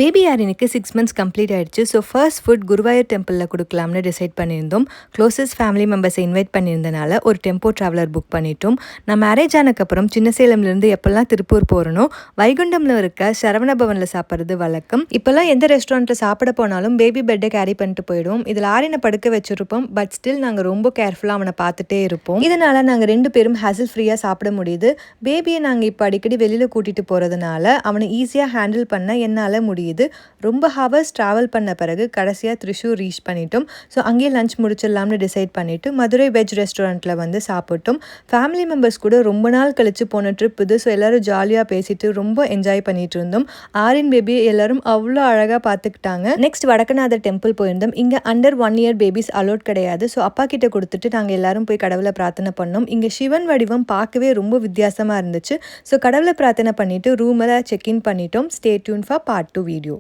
Baby ஆரினுக்கு 6 months complete ஆயிடுச்சு. So first food Guruvayur டெம்பிளில் கொடுக்கலாம்னு decide பண்ணியிருந்தோம். க்ளோசஸ்ட் ஃபேமிலி மெம்பர்ஸை இன்வைட் பண்ணியிருந்தனால ஒரு டெம்போ ட்ராவலர் புக் பண்ணிட்டோம். நான் மேரேஜ் ஆனதுக்கப்புறம் சின்னசேலம்லேருந்து எப்போல்லாம் திருப்பூர் போகிறனோ வைகுண்டமில் இருக்க சரவண பவனில் சாப்பிட்றது வழக்கம். இப்போல்லாம் எந்த ரெஸ்டாரண்ட்டில் சாப்பிட போனாலும் பேபி பெட்டை கேரி பண்ணிட்டு போயிடுவோம். இதில் ஆரினை படுக்க வச்சுருப்போம். பட் ஸ்டில் நாங்கள் ரொம்ப கேர்ஃபுல்லாக அவனை பார்த்துட்டே இருப்போம். இதனால் நாங்கள் 2 பேரும் ஹேசில் ஃப்ரீயாக சாப்பிட முடியுது. பேபியை நாங்கள் இப்போ அடிக்கடி வெளியில் கூட்டிகிட்டு போகிறதுனால அவனை ஈஸியாக ஹேண்டில் பண்ண என்னால் முடியுது. ரொம்ப ஹவர்ஸ் ட்ராவல் பண்ண பிறகு கடைசியாக த்ரிஷூர் ரீச் பண்ணிட்டோம். ஸோ அங்கேயே லஞ்ச் முடிச்சிடலாம்னு டிசைட் பண்ணிவிட்டு மதுரை வெஜ் ரெஸ்டாரண்ட்டில் வந்து சாப்பிட்டோம். ஃபேமிலி மெம்பர்ஸ் கூட ரொம்ப நாள் கழித்து போன ட்ரிப் இது. ஸோ எல்லோரும் ஜாலியாக பேசிட்டு ரொம்ப என்ஜாய் பண்ணிட்டு இருந்தோம். ஆரின் பேபி எல்லாரும் அவ்வளோ அழகாக பார்த்துக்கிட்டாங்க. நெக்ஸ்ட் வடக்கநாதர் டெம்பிள் போயிருந்தோம். இங்கே அண்டர் 1 இயர் பேபிஸ் அலோட் கிடையாது. ஸோ அப்பா கிட்ட கொடுத்துட்டு நாங்கள் எல்லாரும் போய் கடவுளை பிரார்த்தனை பண்ணோம். இங்கே சிவன் வடிவம் பார்க்கவே ரொம்ப வித்தியாசமாக இருந்துச்சு. ஸோ கடவுளை பிரார்த்தனை பண்ணிவிட்டு ரூமில் செக்இன் பண்ணிட்டோம். Stay tune for part 2 video.